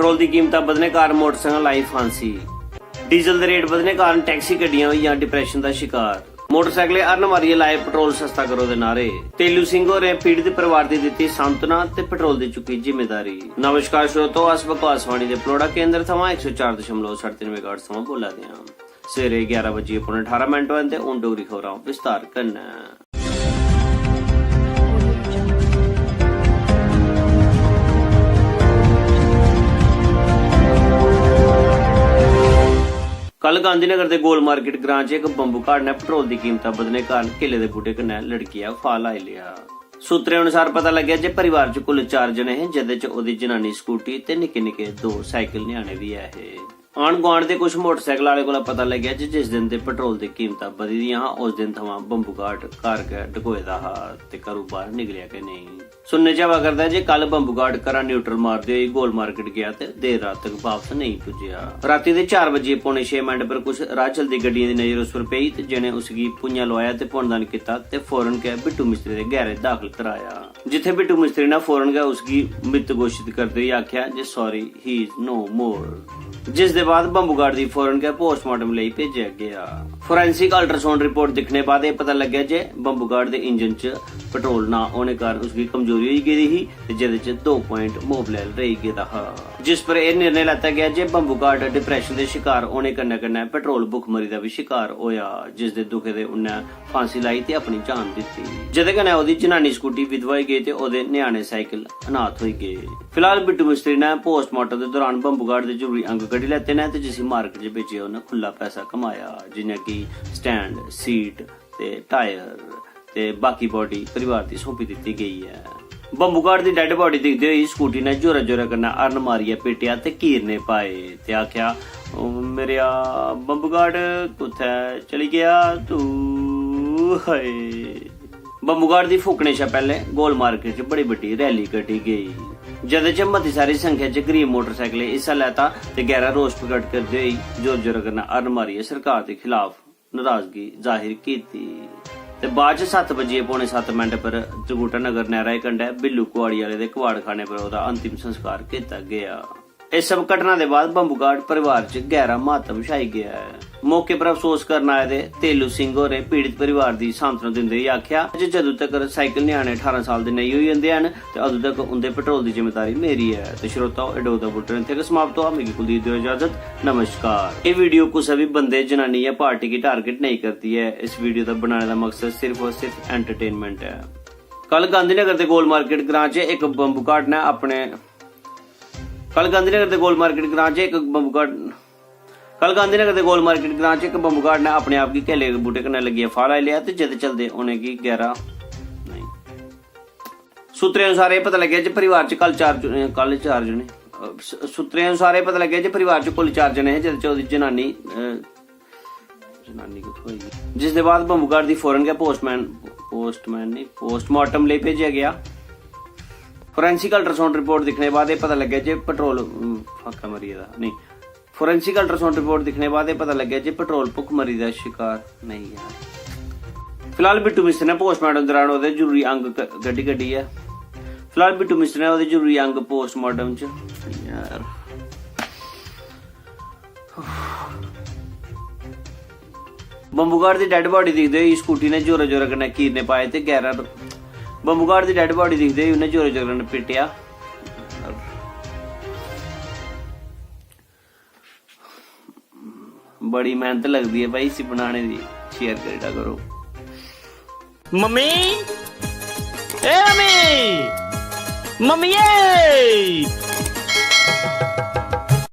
Petrol की कीमत बढ़ने कारण मोटरसाइकिल लाई फांसी। डीजल के रेट बढ़ने कारण टैक्सी गड्डियां हुई डिप्रैशन का शिकार। मोटरसाइकिल अरन मारिए लाए पेट्रोल सस्ता करो दे नारे। तेलू सिंह होरें पीड़ित परिवार की दी सांत्वना ते पेट्रोल की चुकी जिम्मेदारी। नमस्कार श्रोतो, अस बकवासवाणी के पलोड़ा केंद्र थमा 104.3 मेगाहर्ट्ज थमा बोला दे। सवेरे 11 बजे 18 होते हूं डोगरी खबरां विस्तार करना। कल गांधीनगर के गोल मार्केट ग्रां च एक बंबू घाट ने पेट्रोल की कीमत बढ़ने कारण केले के बूटे कन्नै लड़किया फा लाई लिया। सूत्रें अनुसार पता लग्या जे परिवार च कुल 4 जने हैं, जिदे च ओदी जनानी स्कूटी ते निक्के निक्के 2 साइकिल न्याणे भी है। आंढ गुआंढ दे कुछ मोटरसाइकिल वाले को पता लग्या जिस दिन ते पेट्रोल की कीमत बधी दियां उस दिन थमां बंबू घाट घर के डकोए दा हा ते घरों बाहर निकलिया के नहीं। सुनने च हवा करदा जे कल बंबू घाट घरा न्यूट्रल मारदे होई गोल मार्केट गया ते देर रात तक वापस नहीं पुज्जिया। राती दे 4 बजे पौने 6 मिनट पर कुछ राह चलदी गड्डियां दी नजर उस पर पेई ते जिने उसकी पुंजा लवाया ते पुनदान किता ते फौरन के बिट्टू मिस्त्री दे गैरेज दाखिल कराया, जिथे बिट्टू मिस्त्री ने फौरन के उसकी मृत घोषित करते हुए आख्या जे सॉरी ही इज नो मोर। जिस दे बाद बंबू घाट दी फौरन के पोस्टमार्टम लई भेजा गया। फोरेंसिक अल्ट्रासाउंड रिपोर्ट दिखने बाद यह पता लग्या जे बंबू घाट दे इंजन च पेट्रोल ना होने कारण उसकी कमजोरी हुई गेदी ही ते जिहदे च 2 पॉइंट मोबलैल रही गेदा हा, जिस पर यह निर्णय लैता गया जे बंबू घाट डिप्रैशन के शिकार होने कन्नै कन्नै पेट्रोल भुखमरी का भी शिकार होया, जिस दे दुखे दे उन्नै फांसी लाई ते अपनी जान दित्ती, जिहदे कन्नै ओदी जनानी स्कूटी विधवा होई गई ते ओदे न्याणे साइकिल अनाथ होई गए। फिलहाल बिट्टू मिस्त्री ने पोस्टमार्टम के दौरान बंबू घाट दे जरूरी अंग कड्ढी लैते ने ते जिसी मार्केट च बेचे उन्हें खुला पैसा कमाया, जिन्हें की स्टैंड, सीट ते टायर ते बाकी बॉडी परिवार की सौंपी दी गई है। बंबू घाट दी डेड बॉडी दिखदे होई स्कूटी ने जोरा जोरा कन्नै अरन मारिया पेटिया ते कीरने पाए ते आख्या मेरिया बंबू घाट कुत्थै चली गया तू हाय। बंबू घाट दी फूकने शा पहले गोल मार्केट च बड़ी बड्डी रैली कड्ढी गई, जिहदे च मती सारी संख्या च गरीब मोटरसाइकिलें हिस्सा लैता ते गहरा रोष प्रकट करदे होई जोर जोर कन्नै अरन मारिया सरकार के खिलाफ नाराजगी जाहिर की। ते बाद च 7 बजे पौने 7 मिनट पर त्रिकुटा नगर नहरा कंढे बिल्लू कुआड़ी वाले दे कवाड़खाने पर ओदा अंतिम संस्कार किया गया। इस सब घटना के बाद बंबू घाट परिवार च गहरा मातम छाई गया है। मौके पर अफसोस करन आए दे तेलू सिंह होरें पीड़ित परिवार की सांत्वना दिंदे होई आख्या जे जदों तक साइकिल न्याणे 18 साल दे नहीं होई जंदे हन ते अदों तक उंदे पेट्रोल की जिम्मेदारी मेरी है। ते श्रोताओ एडो दा बुलेटिन इत्थे समाप्त हुआ। मिगी कुलदीप दियो इजाजत, नमस्कार। ये वीडियो कुछ भी बंदे, जनानी या पार्टी की टारगेट नहीं करती है। इस वीडियो का बनाने का मकसद सिर्फ और सिर्फ एंटरटेनमेंट है। कल गांधीनगर के गोल मार्केट ग्रां च एक बंबू घाट ने अपने कल गांधीनगर के गोल मार्केट ग्रां च एक बंबू घाट ने अपने आप की केले के बूटे कन्नै लगिया फा लाई लिया ते जिहदे चलदे उन्हें की 11 नहीं। सूत्रें अनुसार यह पता लग्या जे परिवार च कल 4 जने सूत्रें अनुसार यह पता लग्या जे परिवार च कुल 4 जने हैं, जिहदे च ओदी जनानी जिस दे बाद बंबू घाट दी फौरन के पोस्टमार्टम लई भेजा गया। फोरेंसिक अल्ट्रासाउंड रिपोर्ट दिखने बाद यह पता लग्या जे फोरेंसिक अल्ट्रासाउंड रिपोर्ट दिखने बाद यह पता लग्या जे पेट्रोल भुखमरी का शिकार नहीं है। फिलहाल बिट्टू मिस्त्री ने पोस्टमार्टम दौरान ओदे जरूरी अंग गड्डी है। फिलहाल बिट्टू मिस्त्री ने ओदे जरूरी अंग पोस्टमार्टम च यार बंबू घाट दी डेड बॉडी दिखदे होई स्कूटी ने जोरा जोरा कन्नै कीरने पाए ते गहरा बंबू घाट दी डेड बॉडी दिखदे ही उन्हें जोरे जोरे कन्नै पिटिया। बड़ी मेहनत लगती है भाई इसी बनाने दी, शेयर करेगा करो। मम्मी ए मम्मी मम्मी